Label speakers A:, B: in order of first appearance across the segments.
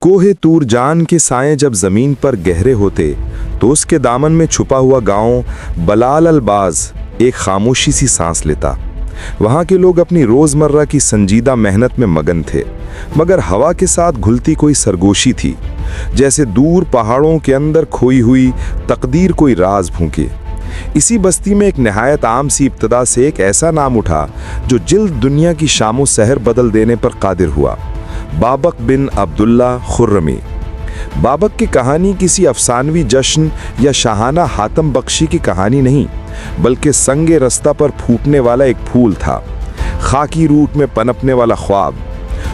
A: کوہ طور جان کے سائیں جب زمین پر گہرے ہوتے تو اس کے دامن میں چھپا ہوا گاؤں بلال الباز ایک خاموشی سی سانس لیتا۔ وہاں کے لوگ اپنی روزمرہ کی سنجیدہ محنت میں مگن تھے، مگر ہوا کے ساتھ گھلتی کوئی سرگوشی تھی، جیسے دور پہاڑوں کے اندر کھوئی ہوئی تقدیر کوئی راز بھونکے۔ اسی بستی میں ایک نہایت عام سی ابتدا سے ایک ایسا نام اٹھا جو جلد دنیا کی شام و سحر بدل دینے پر قادر ہوا: بابک بن عبداللہ خرمی۔ بابک کی کہانی کسی افسانوی جشن یا شاہانہ حاتم بخشی کی کہانی نہیں، بلکہ سنگ رستہ پر پھوٹنے والا ایک پھول تھا، خاکی روٹ میں پنپنے والا خواب۔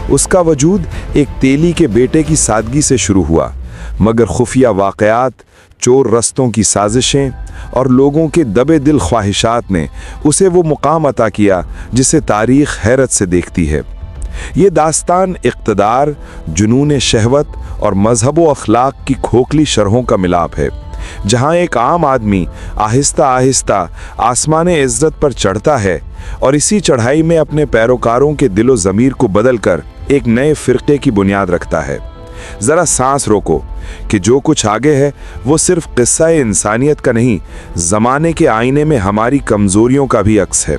A: اس کا وجود ایک تیلی کے بیٹے کی سادگی سے شروع ہوا، مگر خفیہ واقعات، چور رستوں کی سازشیں اور لوگوں کے دبے دل خواہشات نے اسے وہ مقام عطا کیا جسے تاریخ حیرت سے دیکھتی ہے۔ یہ داستان اقتدار، جنون شہوت اور مذہب و اخلاق کی کھوکھلی شرحوں کا ملاپ ہے، جہاں ایک عام آدمی آہستہ آہستہ آسمان عزت پر چڑھتا ہے اور اسی چڑھائی میں اپنے پیروکاروں کے دل و ضمیر کو بدل کر ایک نئے فرقے کی بنیاد رکھتا ہے۔ ذرا سانس روکو کہ جو کچھ آگے ہے وہ صرف قصہ انسانیت کا نہیں، زمانے کے آئینے میں ہماری کمزوریوں کا بھی عکس ہے۔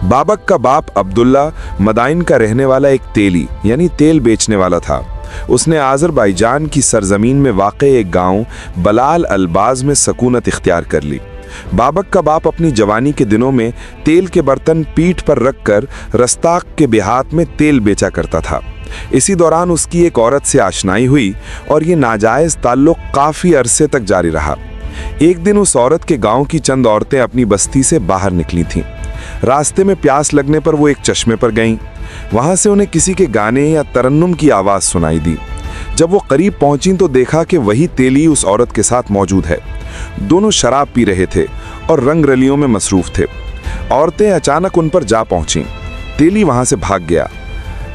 A: بابک کا باپ عبداللہ مدائن کا رہنے والا ایک تیلی یعنی تیل بیچنے والا تھا۔ اس نے آذربائیجان کی سرزمین میں واقع ایک گاؤں بلال الباز میں سکونت اختیار کر لی۔ بابک کا باپ اپنی جوانی کے دنوں میں تیل کے برتن پیٹھ پر رکھ کر رستاق کے دیہات میں تیل بیچا کرتا تھا۔ اسی دوران اس کی ایک عورت سے آشنائی ہوئی اور یہ ناجائز تعلق کافی عرصے تک جاری رہا۔ ایک دن اس عورت کے گاؤں کی چند عورتیں اپنی بستی سے باہر نکلی تھیں۔ راستے میں پیاس لگنے پر وہ ایک چشمے پر گئیں۔ وہاں سے انہیں کسی کے گانے یا ترنم کی آواز سنائی دی۔ جب وہ قریب پہنچیں تو دیکھا کہ وہی تیلی اس عورت کے ساتھ موجود ہے۔ دونوں شراب پی رہے تھے اور رنگ رلیوں میں مصروف تھے۔ عورتیں اچانک ان پر جا پہنچیں۔ تیلی وہاں سے بھاگ گیا،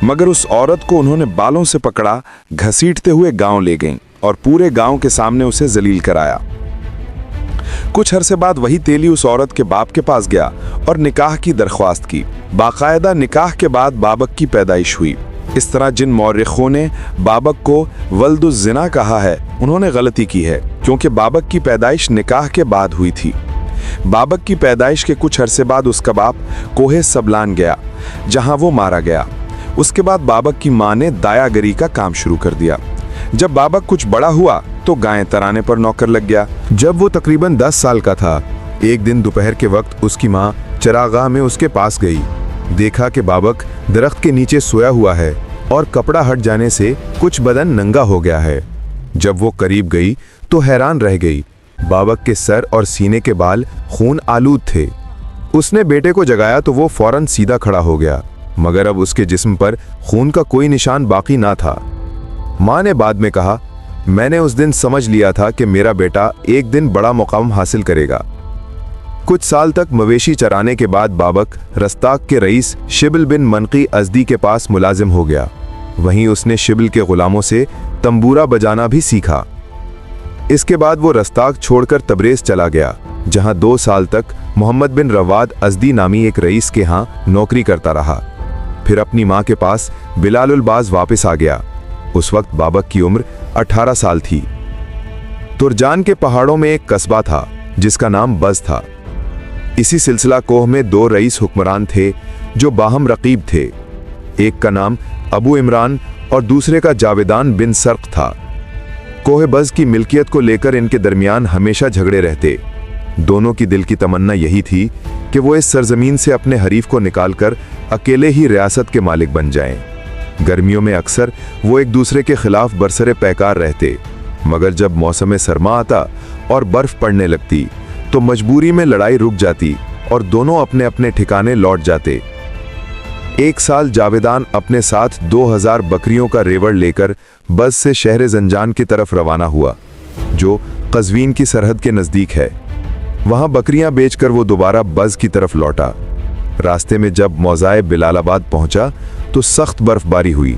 A: مگر اس عورت کو انہوں نے بالوں سے پکڑا، گھسیٹتے ہوئے گاؤں لے گئیں اور پورے گاؤں کے سامنے اسے ذلیل کرایا۔ کچھ عرصے بعد وہی تیلی اس عورت کے باپ کے پاس گیا اور نکاح کی درخواست کی۔ باقاعدہ نکاح کے بعد بابک کی پیدائش ہوئی۔ اس طرح جن مورخوں نے بابک کو ولد الزنا کہا ہے، انہوں نے غلطی کی ہے، کیونکہ بابک کی پیدائش نکاح کے بعد ہوئی تھی۔ بابک کی پیدائش کے کچھ عرصے بعد اس کا باپ کوہ سبلان گیا، جہاں وہ مارا گیا۔ اس کے بعد بابک کی ماں نے دایا گری کا کام شروع کر دیا۔ جب بابک کچھ بڑا ہوا تو گائیں ترانے پر نوکر لگ گیا۔
B: جب وہ تقریباً 10 سال کا تھا، ایک دن دوپہر کے وقت اس کی ماں چراغاہ میں اس کے پاس گئی۔ دیکھا کہ بابک درخت کے نیچے سویا ہوا ہے اور کپڑا ہٹ جانے سے کچھ بدن ننگا ہو گیا ہے۔ جب وہ قریب گئی تو حیران رہ گئی۔ بابک کے سر اور سینے کے بال خون آلود تھے۔ اس نے بیٹے کو جگایا تو وہ فوراً سیدھا کھڑا ہو گیا، مگر اب اس کے جسم پر خون کا کوئی نشان باقی نہ تھا۔ ماں نے بعد میں کہا، میں نے اس دن سمجھ لیا تھا کہ میرا بیٹا ایک دن بڑا مقام حاصل کرے گا۔ کچھ سال تک مویشی چرانے کے بعد بابک رستاق کے رئیس شبل بن منقی ازدی کے پاس ملازم ہو گیا۔ وہیں اس نے شبل کے غلاموں سے تنبورہ بجانا بھی سیکھا۔ اس کے بعد وہ رستاق چھوڑ کر تبریز چلا گیا، جہاں 2 سال تک محمد بن رواد ازدی نامی ایک رئیس کے ہاں نوکری کرتا رہا۔ پھر اپنی ماں کے پاس بلال الباز واپس آ گیا۔ اس وقت بابک کی عمر 18 سال تھی۔ ترجان کے پہاڑوں میں ایک قصبہ تھا جس کا نام بز تھا۔ اسی سلسلہ کوہ میں 2 رئیس حکمران تھے جو باہم رقیب تھے۔ ایک کا نام ابو عمران اور دوسرے کا جاویدان بن سرق تھا۔ کوہ بز کی ملکیت کو لے کر ان کے درمیان ہمیشہ جھگڑے رہتے۔ دونوں کی دل کی تمنا یہی تھی کہ وہ اس سرزمین سے اپنے حریف کو نکال کر اکیلے ہی ریاست کے مالک بن جائیں۔ گرمیوں میں اکثر وہ ایک دوسرے کے خلاف برسر پیکار رہتے، مگر جب موسم سرما آتا اور برف پڑنے لگتی تو مجبوری میں لڑائی رک جاتی اور دونوں اپنے اپنے ٹھکانے لوٹ جاتے۔ ایک سال جاویدان اپنے ساتھ 2000 بکریوں کا ریوڑ لے کر بز سے شہر زنجان کی طرف روانہ ہوا، جو قزوین کی سرحد کے نزدیک ہے۔ وہاں بکریاں بیچ کر وہ دوبارہ بز کی طرف لوٹا۔ راستے میں جب موضع بلال آباد پہنچا تو سخت برف باری ہوئی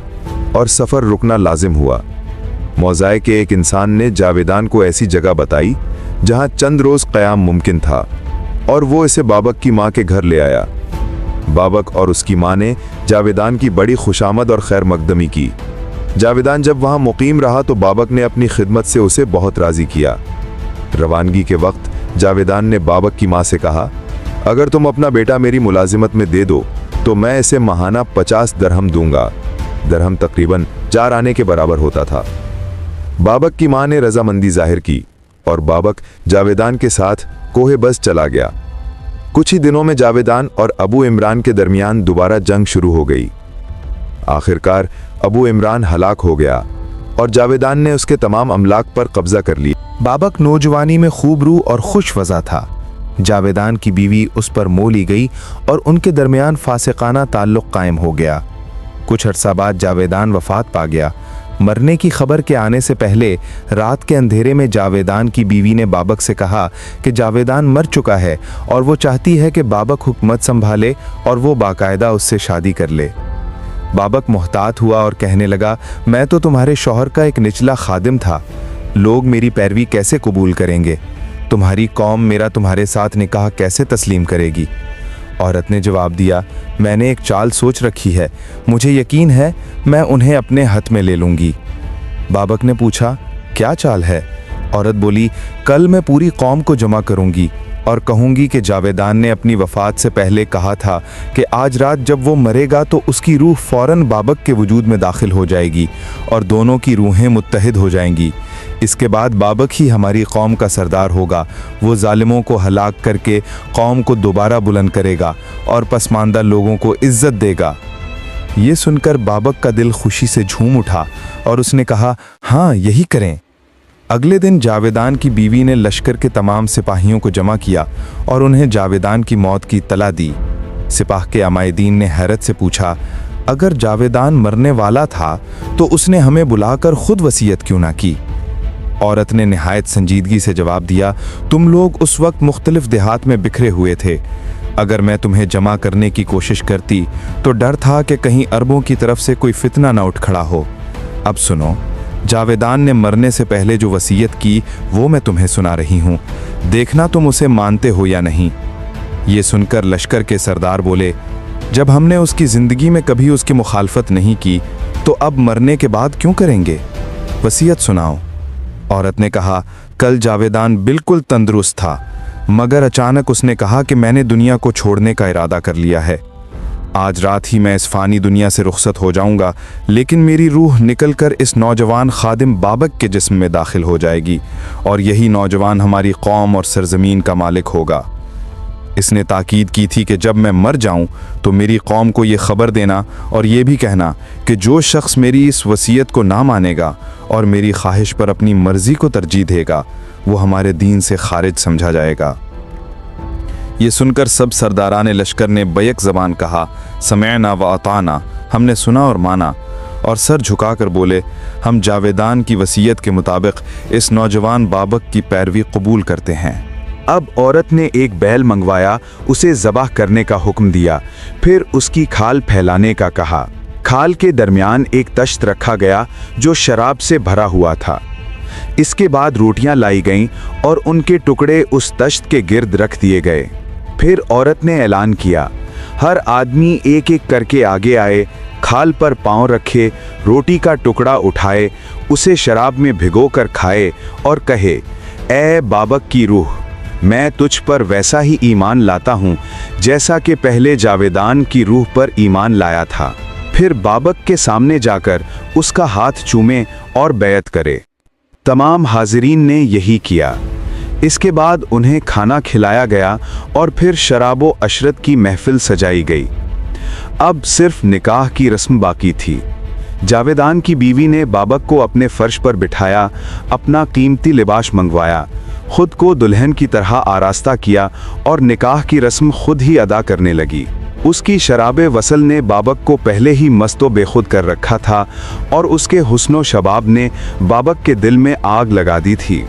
B: اور سفر رکنا لازم ہوا۔ موضع کے ایک انسان نے جاویدان کو ایسی جگہ بتائی جہاں چند روز قیام ممکن تھا، اور وہ اسے بابک کی ماں کے گھر لے آیا۔ بابک اور اس کی ماں نے جاویدان کی بڑی خوشامد اور خیر مقدمی کی۔ जावेदान जब वहां मुकीम रहा तो बाबक ने अपनी खिदमत से उसे बहुत राजी किया। रवानगी के वक्त जावेदान ने बाबक की मां से कहा, अगर तुम अपना बेटा मेरी मुलाजिमत में दे दो तो मैं इसे माहाना 50 दरहम दूंगा। दरहम तकरीबन 4 आने के बराबर होता था। बाबक की मां ने रजामंदी जाहिर की और बाबक जावेदान के साथ कोहे बस चला गया। कुछ ही दिनों में जावेदान और अबू इमरान के दरमियान दोबारा जंग शुरू हो गई। आखिरकार अबू इमरान हलाक हो गया और जावेदान ने उसके तमाम अमलाक पर कब्जा कर लिया।
C: बाबक नौजवानी में खूब रू और खुश वज़ा था। जावेदान की बीवी उस पर मोह ली गई और उनके दरमियान फासिकाना ताल्लुक़ कायम हो गया। कुछ अरसा बाद जावेदान वफात पा गया। मरने की खबर के आने से पहले रात के अंधेरे में जावेदान की बीवी ने बाबक से कहा कि जावेदान मर चुका है और वो चाहती है कि बाबक हुकूमत संभाले और वो बाकायदा उससे शादी कर ले। बाबक मुहतात हुआ और कहने लगा, मैं तो तुम्हारे शौहर का एक निचला खादिम था, लोग मेरी पैरवी कैसे कबूल करेंगे? तुम्हारी कौम मेरा तुम्हारे साथ निकाह कैसे तस्लीम करेगी? औरत ने जवाब दिया, मैंने एक चाल सोच रखी है, मुझे यकीन है मैं उन्हें अपने हथ में ले लूँगी। बाबक ने पूछा, क्या चाल है? औरत बोली, कल मैं पूरी कौम को जमा करूँगी और कहूँगी कि जावेदान ने अपनी वफ़ात से पहले कहा था कि आज रात जब वो मरेगा तो उसकी रूह फ़ौरन बाबक के वजूद में दाखिल हो जाएगी और दोनों की रूहें मुत्तहिद हो जाएंगी। इसके बाद बाबक ही हमारी कौम का सरदार होगा। वो जालिमों को हलाक करके कौम को दोबारा बुलंद करेगा और पसमानदा लोगों को इज्जत देगा। ये सुनकर बाबक का दिल खुशी से झूम उठा और उसने कहा, हाँ यही करें। अगले दिन जावेदान की बीवी ने लश्कर के तमाम सिपाहियों को जमा किया और उन्हें जावेदान की मौत की इत्तला दी। सिपाह के अमायदीन ने हैरत से पूछा, अगर जावेदान मरने वाला था तो उसने हमें बुलाकर खुद वसीयत क्यों ना की? औरत ने निहायत संजीदगी से जवाब दिया, तुम लोग उस वक्त मुख्तलिफ देहात में बिखरे हुए थे। अगर मैं तुम्हें जमा करने की कोशिश करती तो डर था कि कहीं अरबों की तरफ से कोई फितना ना उठ खड़ा हो। अब सुनो, जावेदान ने मरने से पहले जो वसीयत की वो मैं तुम्हें सुना रही हूँ, देखना तुम उसे मानते हो या नहीं। ये सुनकर लश्कर के सरदार बोले, जब हमने उसकी ज़िंदगी में कभी उसकी मुखालफत नहीं की तो अब मरने के बाद क्यों करेंगे? वसीयत सुनाओ। औरत ने कहा, कल जावेदान बिल्कुल तंदुरुस्त था, मगर अचानक उसने कहा कि मैंने दुनिया को छोड़ने का इरादा कर लिया है। आज रात ही मैं इस फ़ानी दुनिया से रुखसत हो जाऊंगा, लेकिन मेरी रूह निकलकर इस नौजवान खादिम बाबक के जिस्म में दाखिल हो जाएगी और यही नौजवान हमारी कौम और सरजमीन का मालिक होगा। इसने ताकीद की थी कि जब मैं मर जाऊं तो मेरी कौम को ये ख़बर देना और ये भी कहना कि जो शख्स मेरी इस वसीयत को ना मानेगा और मेरी ख्वाहिश पर अपनी मर्ज़ी को तरजीह देगा वो हमारे दीन से खारिज समझा जाएगा। ये सुनकर सब सरदारान लश्कर ने बैक ज़बान कहा, समअना व अताना, हमने सुना और माना, और सर झुकाकर बोले, हम जावेदान की वसीयत के मुताबिक इस नौजवान बाबक की पैरवी कबूल करते हैं।
A: अब औरत ने एक बैल मंगवाया, उसे ज़बाह करने का हुक्म दिया, फिर उसकी खाल फैलाने का कहा। खाल के दरमियान एक तश्त रखा गया जो शराब से भरा हुआ था। इसके बाद रोटियां लाई गईं और उनके टुकड़े उस तश्त के गिर्द रख दिए गए। फिर औरत ने ऐलान किया, हर आदमी एक एक करके आगे आए, खाल पर पांव रखे, रोटी का टुकड़ा उठाए, उसे शराब में भिगोकर खाए और कहे, ए बाबक की रूह, मैं तुझ पर वैसा ही ईमान लाता हूँ जैसा कि पहले जावेदान की रूह पर ईमान लाया था। फिर बाबक के सामने जाकर उसका हाथ चूमे और बैत करे। तमाम हाजिरीन ने यही किया। इसके बाद उन्हें खाना खिलाया गया और फिर शराबो अशरत की महफिल सजाई गई। अब सिर्फ निकाह की रस्म बाकी थी। जावेदान की बीवी ने बाबक को अपने फर्श पर बिठाया, अपना कीमती लिबास मंगवाया, खुद को दुल्हन की तरह आरास्ता किया और निकाह की रस्म खुद ही अदा करने लगी। उसकी शराबे वसल ने बाबक को पहले ही मस्तो बेखुद कर रखा था और उसके हुस्नो शबाब ने बाबक के दिल में आग लगा दी थी।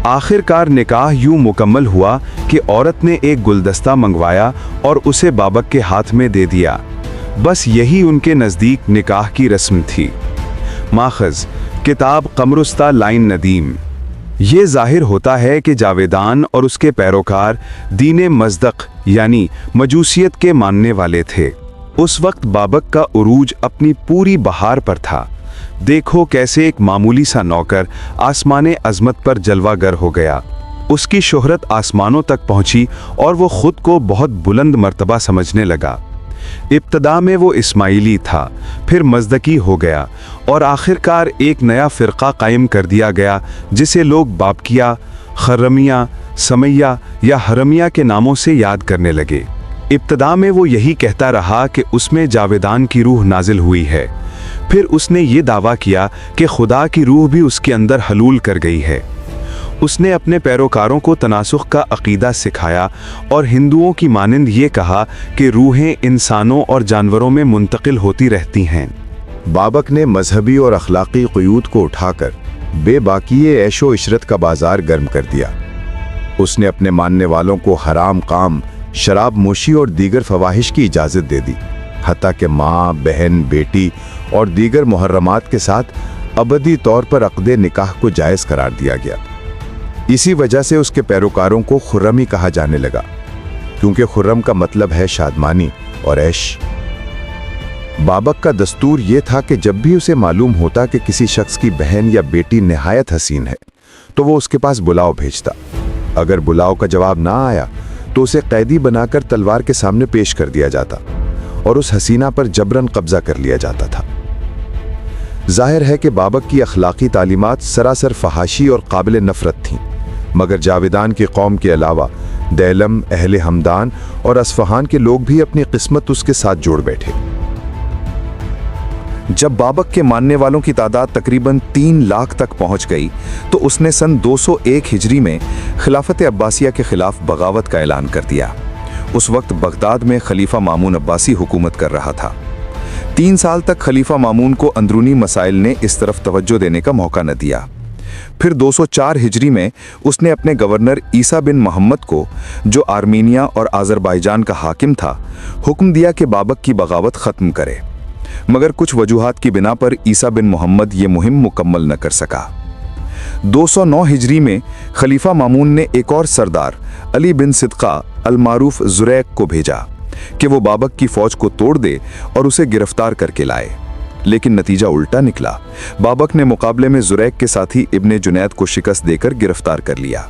A: आखिरकार निकाह यूं मुकम्मल हुआ कि औरत ने एक गुलदस्ता मंगवाया और उसे बाबक के हाथ में दे दिया। बस यही उनके नज़दीक निकाह की रस्म थी। माखज़ किताब क़मरुस्ता लाइन नदीम। ये जाहिर होता है कि जावेदान और उसके पैरोकार दीन मज़दक यानी मजूसियत के मानने वाले थे। उस वक्त बाबक का उरूज अपनी पूरी बहार पर था।
B: देखो कैसे एक मामूली सा नौकर आसमाने अजमत पर जलवागर हो गया। उसकी शोहरत आसमानों तक पहुंची और वो खुद को बहुत बुलंद मर्तबा समझने लगा। इब्तदा में वो इस्माइली था, फिर मज़दकी हो गया और आखिरकार एक नया फ़िरक़ा कायम कर दिया गया जिसे लोग बाबकिया, खर्रमिया, समैया या हरमिया के नामों से याद करने लगे। इब्तदा में वो यही कहता रहा कि उसमें जावेदान की रूह नाजिल हुई है। फिर उसने ये दावा किया कि खुदा की रूह भी उसके अंदर हलूल कर गई है। उसने अपने पैरोकारों को तनासुख का अकीदा सिखाया और हिंदुओं की मानंद ये कहा कि रूहें इंसानों और जानवरों में मुंतकिल होती रहती हैं।
C: बाबक ने मजहबी और अखलाकी क़ुयूद को उठाकर बेबाकिए ऐशो इशरत का बाजार गर्म कर दिया। उसने अपने मानने वालों को हराम काम, शराब नोशी और दीगर फवाहिश की इजाज़त दे दी, हत्ता कि माँ, बहन, बेटी और दीगर मुहर्रमात के साथ अबदी तौर पर अक़दे निकाह को जायज़ करार दिया गया। इसी वजह से उसके पैरोकारों को खुर्रमी कहा जाने लगा, क्योंकि खुर्रम का मतलब है शादमानी और ऐश। बाबक का दस्तूर ये था कि जब भी उसे मालूम होता कि किसी शख्स की बहन या बेटी निहायत हसीन है तो वो उसके पास बुलाव भेजता। अगर बुलाव का जवाब ना आया तो उसे कैदी बनाकर तलवार के सामने पेश कर दिया जाता और उस हसीना पर जबरन कब्जा कर लिया जाता था। जाहिर है कि बाबक की अखलाकी तालीमात सरासर फहाशी और काबिल नफरत थीं, मगर जावेदान की कौम के अलावा दैलम, अहले हमदान और असफहान के लोग भी अपनी किस्मत उसके साथ जोड़ बैठे। जब बाबक के मानने वालों की तादाद तकरीबन 3 लाख तक पहुंच गई तो उसने सन 201 हिजरी में खिलाफत अब्बासिया के खिलाफ बगावत का ऐलान कर दिया। उस वक्त बगदाद में खलीफा मामून अब्बासी हुकूमत कर रहा था। 3 साल तक खलीफा मामून को अंदरूनी मसाइल ने इस तरफ तवज्जो देने का मौका न दिया। फिर 204 हिजरी में उसने अपने गवर्नर ईसा बिन मोहम्मद को, जो आर्मीनिया और आज़रबाईजान का हाकिम था, हुक्म दिया कि बाबक की बगावत ख़त्म करे, मगर कुछ वजूहात की बिना पर ईसा बिन मोहम्मद ये मुहिम मुकम्मल न कर सका। 209 हिजरी में खलीफा मामून ने एक और सरदार अली बिन सिद्का अल-मारूफ ज़ुरैक को भेजा कि वो बाबक की फौज को तोड़ दे और उसे गिरफ्तार करके लाए, लेकिन नतीजा उल्टा निकला। बाबक ने मुकाबले में ज़ुरैक के साथी इब्ने जुनैद को शिकस्त देकर गिरफ्तार कर लिया।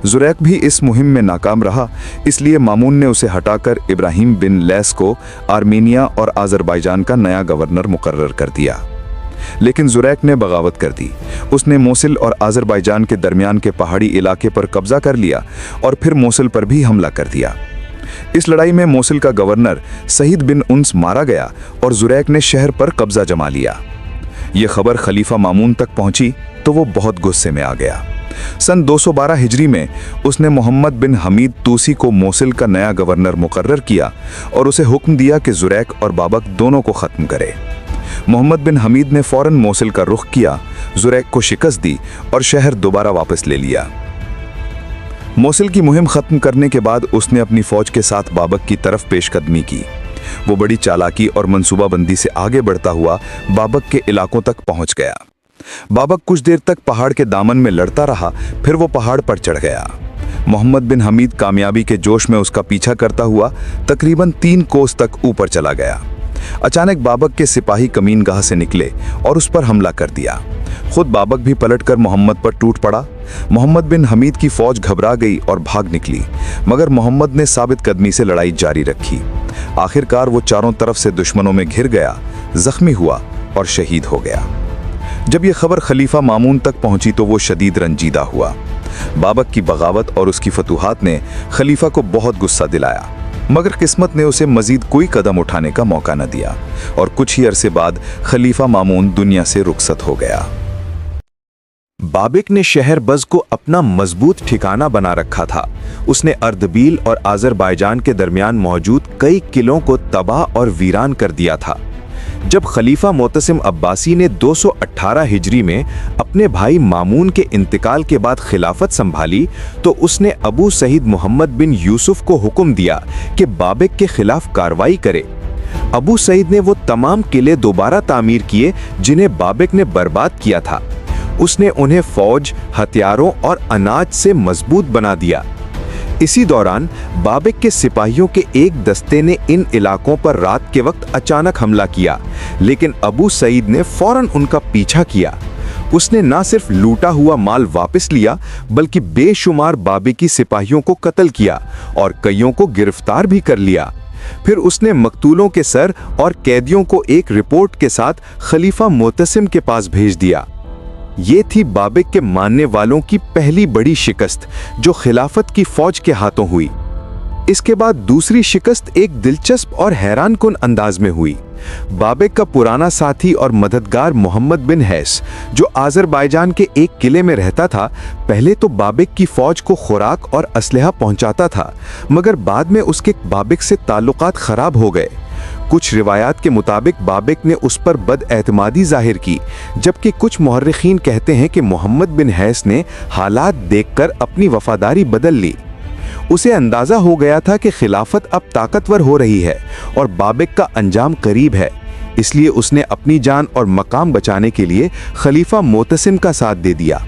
C: ज़ुरैक भी इस मुहिम में नाकाम रहा, इसलिए मामून ने उसे हटाकर इब्राहिम बिन लैस को आर्मीनिया और आज़रबाईजान का नया गवर्नर मुकर्रर कर दिया। लेकिन ज़ुरैक ने बगावत कर दी। उसने मोसिल और आज़रबाईजान के दरमियान के पहाड़ी इलाके पर कब्जा कर लिया और फिर मोसिल पर भी हमला कर दिया। इस लड़ाई में मोसिल का गवर्नर सईद बिन उन्स मारा गया और ज़ुरैक ने शहर पर कब्जा जमा लिया। यह खबर खलीफा मामून तक पहुंची तो वो बहुत गुस्से में आ गया। सन 212 हिजरी में उसने मोहम्मद बिन हमीद तूसी को मोसिल का नया गवर्नर मुकर्रर किया और उसे हुक्म दिया कि ज़ुरैक और बाबक दोनों को ख़त्म करे। मोहम्मद बिन हमीद ने फ़ौरन मोसिल का रुख किया, ज़ुरैक को शिकस्त दी और शहर दोबारा वापस ले लिया। मोसिल की मुहिम ख़त्म करने के बाद उसने अपनी फ़ौज के साथ बाबक की तरफ पेशकदमी की। वो बड़ी चालाकी और मंसूबाबंदी से आगे बढ़ता हुआ बाबक के इलाकों तक पहुंच गया। बाबक कुछ देर तक पहाड़ के दामन में लड़ता रहा, फिर वो पहाड़ पर चढ़ गया। मोहम्मद बिन हमीद कामयाबी के जोश में उसका पीछा करता हुआ तकरीबन 3 कोस तक ऊपर चला गया। अचानक बाबक के सिपाही कमीनगाह से निकले और उस पर हमला कर दिया। खुद बाबक भी पलटकर मोहम्मद पर टूट पड़ा। मोहम्मद बिन हमीद की फौज घबरा गई और भाग निकली, मगर मोहम्मद ने साबित कदमी से लड़ाई जारी रखी। आखिरकार वो चारों तरफ से दुश्मनों में घिर गया, जख्मी हुआ और शहीद हो गया। जब यह खबर खलीफा मामून तक पहुंची तो वो शदीद रंजीदा हुआ। बाबक की बगावत और उसकी फतूहात ने खलीफा को बहुत गुस्सा दिलाया, मगर किस्मत ने उसे मजीद कोई कदम उठाने का मौका न दिया और कुछ ही अरसे बाद खलीफा मामून दुनिया से रुखसत हो गया। बाबक ने शहर बज़ को अपना मजबूत ठिकाना बना रखा था। उसने अर्दबील और आज़रबाईजान के दरमियान मौजूद कई किलों को तबाह और वीरान कर दिया था। जब खलीफा मोतसिम अब्बासी ने 218 हिजरी में अपने भाई मामून के इंतकाल के बाद खिलाफत संभाली तो उसने अबू सईद मोहम्मद बिन यूसुफ को हुक्म दिया कि बाबक के खिलाफ कार्रवाई करे। अबू सईद ने वो तमाम किले दोबारा तामीर किए जिन्हें बाबक ने बर्बाद किया था। उसने उन्हें फौज, हथियारों और अनाज से मजबूत बना दिया।
A: इसी दौरान बाबिक के सिपाहियों के एक दस्ते ने इन इलाकों पर रात के वक्त अचानक हमला किया, लेकिन अबू सईद ने फौरन उनका पीछा किया। उसने न सिर्फ लूटा हुआ माल वापस लिया, बल्कि बेशुमार बाबिकी सिपाहियों को कत्ल किया और कईयों को गिरफ्तार भी कर लिया। फिर उसने मकतूलों के सर और कैदियों को एक रिपोर्ट के साथ खलीफा मोतसिम के पास भेज दिया। ये थी बाबिक के मानने वालों की पहली बड़ी शिकस्त, जो खिलाफत की फौज के हाथों हुई। इसके बाद दूसरी शिकस्त एक दिलचस्प और हैरानकुन अंदाज में हुई। बाबिक का पुराना साथी और मददगार मोहम्मद बिन हैस, जो आज़रबाईजान के एक किले में रहता था, पहले तो बाबिक की फौज को खुराक और असलहा पहुंचाता था, मगर बाद में उसके बाबिक से ताल्लुकात खराब हो गए। कुछ रिवायात के मुताबिक बाबिक ने उस पर बदएतमादी जाहिर की, जबकि कुछ मुहर्रिखीन कहते हैं कि मोहम्मद बिन हैस ने हालात देखकर अपनी वफादारी बदल ली। उसे अंदाजा हो गया था कि खिलाफत अब ताकतवर हो रही है और बाबिक का अंजाम करीब है, इसलिए उसने अपनी जान और मकाम बचाने के लिए खलीफा मोतसिम का साथ दे दिया।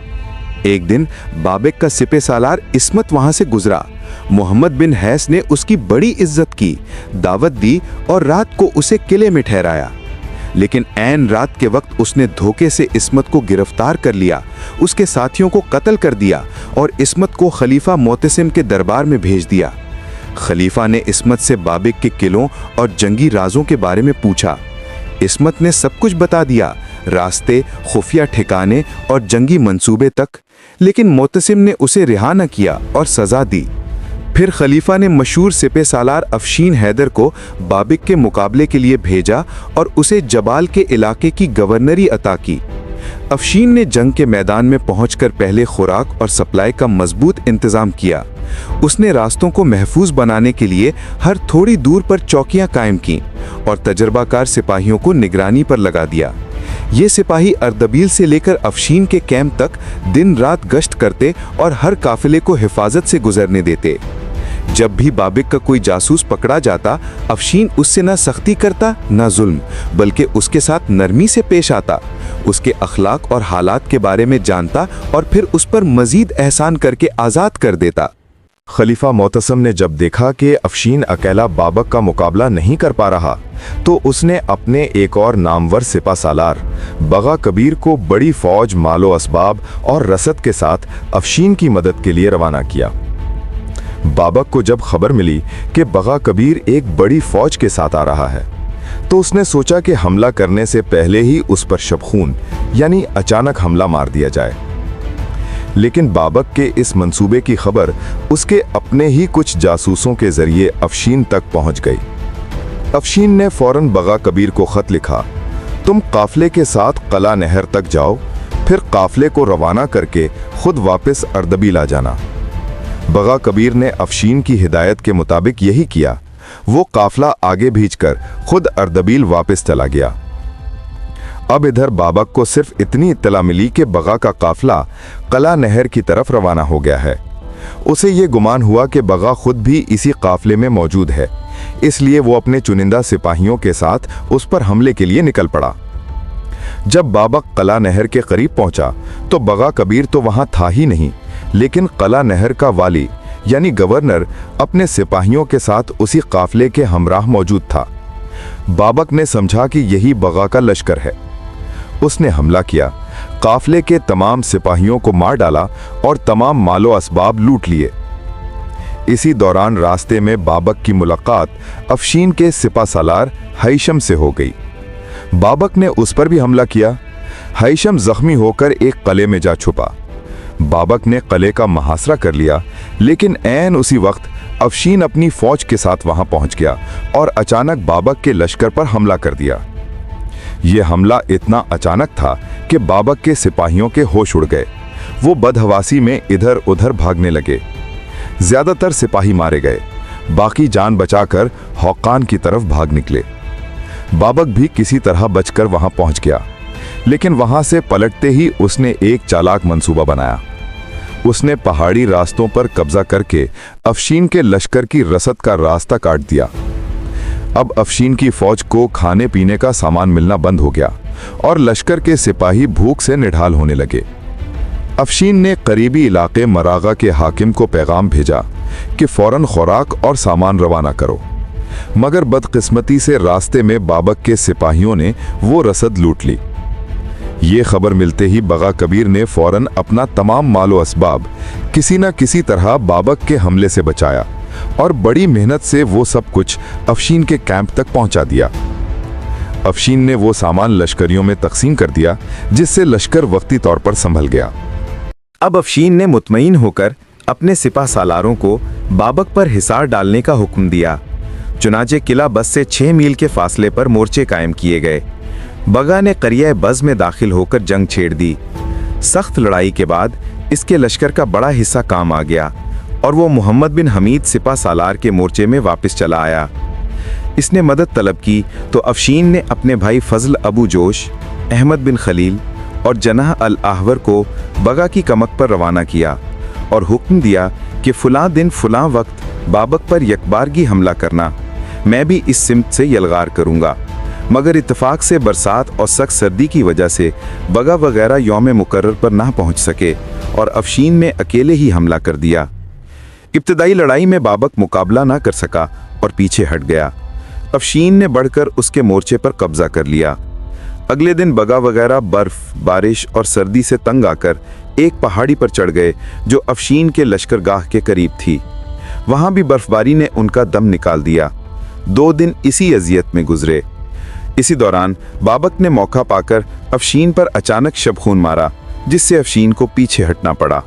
A: एक दिन बाबिक का सिपह सालार इस्मत वहां से गुजरा। मोहम्मद बिन हैस ने उसकी बड़ी इज्जत की, दावत दी और रात को उसे किले में ठहराया। लेकिन ऐन रात के वक्त उसने धोखे से इस्मत को गिरफ्तार कर लिया, उसके साथियों को कत्ल कर दिया और इस्मत को खलीफा मोतसिम के दरबार में भेज दिया। खलीफा ने इस्मत से बाबिक के किलों और जंगी राजों के बारे में पूछा। इस्मत ने सब कुछ बता दिया, रास्ते, खुफिया ठिकाने और जंगी मंसूबे तक, लेकिन मोतसिम ने उसे रिहा न किया और सजा दी। फिर खलीफा ने मशहूर सिपह सालार अफशीन हैदर को बाबिक के मुकाबले के लिए भेजा और उसे जबाल के इलाके की गवर्नरी अता की। अफशीन ने जंग के मैदान में पहुंचकर पहले खुराक और सप्लाई का मजबूत इंतजाम किया। उसने रास्तों को महफूज बनाने के लिए हर थोड़ी दूर पर चौकियां कायम की और तजर्बाकार सिपाहियों को निगरानी पर लगा दिया। ये सिपाही अर्दबील से लेकर अफशीन के कैंप तक दिन रात गश्त करते और हर काफिले को हिफाजत से गुजरने देते। जब भी बाबिक का कोई जासूस पकड़ा जाता, अफशीन उससे न सख्ती करता न जुल्म, बल्कि उसके साथ नरमी से पेश आता, उसके अखलाक और हालात के बारे में जानता और फिर उस पर मजीद एहसान करके आज़ाद कर देता।
B: खलीफा मोतसम ने जब देखा कि अफशीन अकेला बाबक का मुकाबला नहीं कर पा रहा, तो उसने अपने एक और नामवर सिपा सालार बगा कबीर को बड़ी फौज, मालो असबाब और रसद के साथ अफशीन की मदद के लिए रवाना किया। बाबक को जब खबर मिली कि बगा कबीर एक बड़ी फौज के साथ आ रहा है, तो उसने सोचा कि हमला करने से पहले ही उस पर शबखून यानी अचानक हमला मार दिया जाए। लेकिन बाबक के इस मंसूबे की खबर उसके अपने ही कुछ जासूसों के जरिए अफशीन तक पहुंच गई। अफशीन ने फौरन बगा कबीर को खत लिखा, तुम काफले के साथ कला नहर तक जाओ, फिर काफले को रवाना करके खुद वापस अर्दबील आ जाना। बगा कबीर ने अफशीन की हिदायत के मुताबिक यही किया। वो काफला आगे भेजकर खुद अर्दबील वापस चला गया। अब इधर बाबक को सिर्फ इतनी इत्तला मिली कि बगा का काफला कला नहर की तरफ रवाना हो गया है। उसे ये गुमान हुआ कि बगा खुद भी इसी काफले में मौजूद है, इसलिए वो अपने चुनिंदा सिपाहियों के साथ उस पर हमले के लिए निकल पड़ा। जब बाबक कला नहर के करीब पहुंचा तो बगा कबीर तो वहां था ही नहीं, लेकिन कला नहर का वाली यानी गवर्नर अपने सिपाहियों के साथ उसी काफले के हमराह मौजूद था। बाबक ने समझा कि यही बगा का लश्कर है। उसने हमला किया, काफले के तमाम सिपाहियों को मार डाला और तमाम मालो असबाब लूट लिए। इसी दौरान रास्ते में बाबक की मुलाकात अफशीन के सिपा सालार हैशम से हो गई। बाबक ने उस पर भी हमला किया। हैशम जख्मी होकर एक कले में जा छुपा। बाबक ने कले का मुहासरा कर लिया, लेकिन ऐन उसी वक्त अफशीन अपनी फौज के साथ वहां पहुंच गया और अचानक बाबक के लश्कर पर हमला कर दिया। यह हमला इतना अचानक था कि बाबक के सिपाहियों के होश उड़ गए। वो बदहवासी में इधर उधर भागने लगे। ज्यादातर सिपाही मारे गए, बाकी जान बचाकर हौकान की तरफ भाग निकले। बाबक भी किसी तरह बचकर वहां पहुंच गया, लेकिन वहां से पलटते ही उसने एक चालाक मंसूबा बनाया। उसने पहाड़ी रास्तों पर कब्जा करके अफशीन के लश्कर की रसद का रास्ता काट दिया। अब अफशीन की फौज को खाने पीने का सामान मिलना बंद हो गया और लश्कर के सिपाही भूख से निढाल होने लगे। अफशीन ने करीबी इलाके मरागा के हाकिम को पैगाम भेजा कि फौरन खुराक और सामान रवाना करो, मगर बदकिस्मती से रास्ते में बाबक के सिपाहियों ने वो रसद लूट ली। ये खबर मिलते ही बगा कबीर ने फौरन अपना तमाम मालो असबाब किसी न किसी तरह बाबक के हमले से बचाया और बड़ी मेहनत से वो सब कुछ अफशीन के कैंप तक पहुंचा दिया। अफशीन ने वो सामान लश्करियों में तकसीम कर दिया, जिससे लश्कर वक्ती तौर पर संभल गया।
C: अब अफशीन ने मुतमईन होकर अपने सिपा सालारों को बाबक पर हिसार डालने का हुक्म दिया। चुनाचे किला बस से 6 मील के फासले पर मोर्चे कायम किए गए। बगा ने करिया बज़ में दाखिल होकर जंग छेड़ दी। सख्त लड़ाई के बाद इसके लश्कर का बड़ा हिस्सा काम आ गया और वो मोहम्मद बिन हमीद सिपा सालार के मोर्चे में वापस चला आया। इसने मदद तलब की तो अफशीन ने अपने भाई फजल अबू जोश, अहमद बिन खलील और जनाह अल आहवर को बगा की कमक पर रवाना किया और हुक्म दिया कि फलां दिन फलां वक्त बाबक पर यकबारगी हमला करना। मैं भी इस सिमत से यलगार करूंगा। मगर इत्तेफाक से बरसात और सख्त सर्दी की वजह से बगा वगैरह यौम मुकर्रर पर ना पहुंच सके और अफशीन ने अकेले ही हमला कर दिया। इब्तदाई लड़ाई में बाबक मुकाबला ना कर सका और पीछे हट गया। अफशीन ने बढ़कर उसके मोर्चे पर कब्जा कर लिया। अगले दिन बगा वगैरह बर्फ, बारिश और सर्दी से तंग आकर एक पहाड़ी पर चढ़ गए जो अफशीन के लश्करगाह के करीब थी। वहां भी बर्फबारी ने उनका दम निकाल दिया। 2 दिन इसी अजियत में गुजरे। इसी दौरान बाबक ने मौका पाकर अफशीन पर अचानक शबखून मारा, जिससे अफशीन को पीछे हटना पड़ा।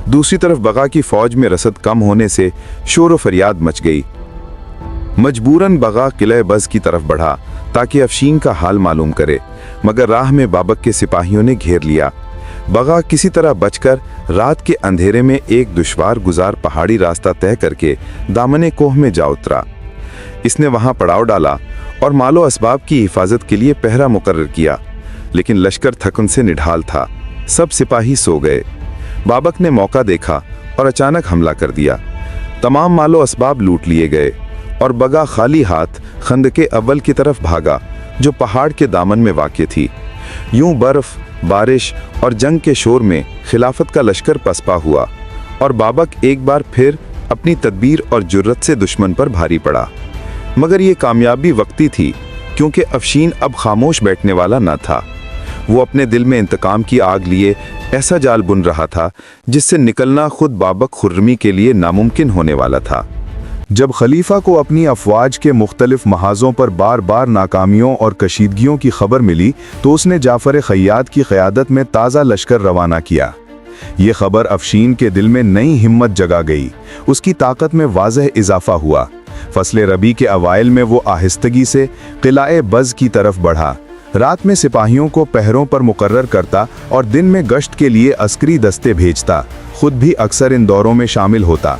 C: दूसरी तरफ बगा की फौज में रसद कम होने से शोर व फरियाद मच गई। मजबूरन बगा किले बज़ की तरफ बढ़ा ताकि अफशीन का हाल मालूम करे, मगर राह में बाबक के सिपाहियों ने घेर लिया। बगा किसी तरह बचकर रात के अंधेरे में एक दुश्वार गुजार पहाड़ी रास्ता तय करके दामने कोह में जा उतरा। इसने वहां पड़ाव डाला और मालो असबाब की हिफाजत के लिए पहरा मुकर्रर किया, लेकिन लश्कर थकन से निढाल था। सब सिपाही सो गए। बाबक ने मौका देखा और अचानक हमला कर दिया। तमाम मालो असबाब लूट लिए गए और बगा खाली हाथ खंदके अव्वल की तरफ भागा, जो पहाड़ के दामन में वाक़ थी। यूं बर्फ, बारिश और जंग के शोर में खिलाफत का लश्कर पसपा हुआ और बाबक एक बार फिर अपनी तदबीर और जुर्रत से दुश्मन पर भारी पड़ा। मगर ये कामयाबी वक्ती थी, क्योंकि अफशीन अब खामोश बैठने वाला न था। वो अपने दिल में इंतकाम की आग लिए ऐसा जाल बुन रहा था जिससे निकलना खुद बाबक खुर्रमी के लिए नामुमकिन होने वाला था।
B: जब खलीफा को अपनी अफवाज के मुख्तलिफ महाजों पर बार बार नाकामियों और कशीदगियों की खबर मिली तो उसने जाफर खैयात की क़यादत में ताज़ा लश्कर रवाना किया। ये खबर अफशीन के दिल में नई हिम्मत जगा गई। उसकी ताकत में वाज़ह इजाफा हुआ। फसले रबी के अवाइल में वो आहिस्तगी से किलाए बज़ की तरफ बढ़ा। रात में सिपाहियों को पहरों पर मुकर्रर करता और दिन में गश्त के लिए अस्करी दस्ते भेजता। खुद भी अक्सर इन दौरों में शामिल होता।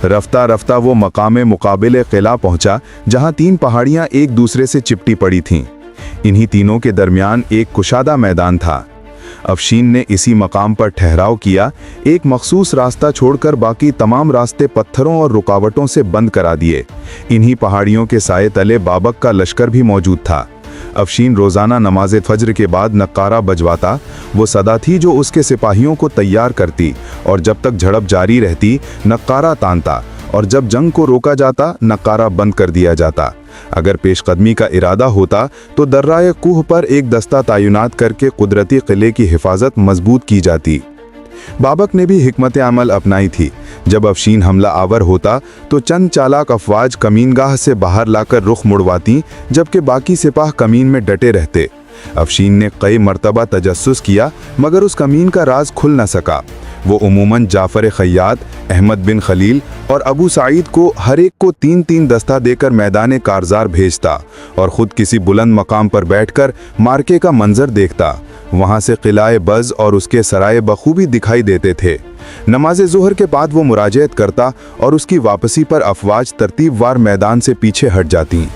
B: रफ्ता रफ्ता वो मकामे मुकाबिले किला पहुंचा, जहां 3 पहाड़ियां एक दूसरे से चिपटी पड़ी थीं। इन्हीं तीनों के दरमियान एक कुशादा मैदान था। अफशीन ने इसी मकाम पर ठहराव किया। एक मखसूस रास्ता छोड़कर बाकी तमाम रास्ते पत्थरों और रुकावटों से बंद करा दिए। इन्हीं पहाड़ियों के साए तले बाबक का लश्कर भी मौजूद था। अफशीन रोज़ाना नमाज फज्र के बाद नक्कारा बजवाता। वो सदा थी जो उसके सिपाहियों को तैयार करती और जब तक झड़प जारी रहती नक्कारा तानता, और जब जंग को रोका जाता नक्कारा बंद कर दिया जाता। अगर पेशकदमी का इरादा होता तो दर्राए कूह पर एक दस्ता तैनात करके कुदरती किले की हिफाजत मजबूत की जाती। बाबक ने भी हिकमत अमल अपनाई थी। जब अफशीन हमला आवर होता तो चंद चालाक अफवाज कमीनगाह से बाहर लाकर रुख मुड़वाती, जबकि बाकी सिपाह कमीन में डटे रहते। अफशीन ने कई मरतबा तजस्सुस किया, मगर उस कमीन का राज खुल न सका। वो उमूमन जाफर खैयात, अहमद बिन खलील और अबू सईद को हर एक को 3-3 दस्ता देकर मैदान कारजार भेजता और ख़ुद किसी बुलंद मकाम पर बैठकर मार्के का मंजर देखता। वहाँ से किलाए बज़ और उसके सराय बखूबी दिखाई देते थे। नमाज ज़ुहर के बाद वो मुराजअत करता और उसकी वापसी पर अफवाज तरतीबवार मैदान से पीछे हट जाती।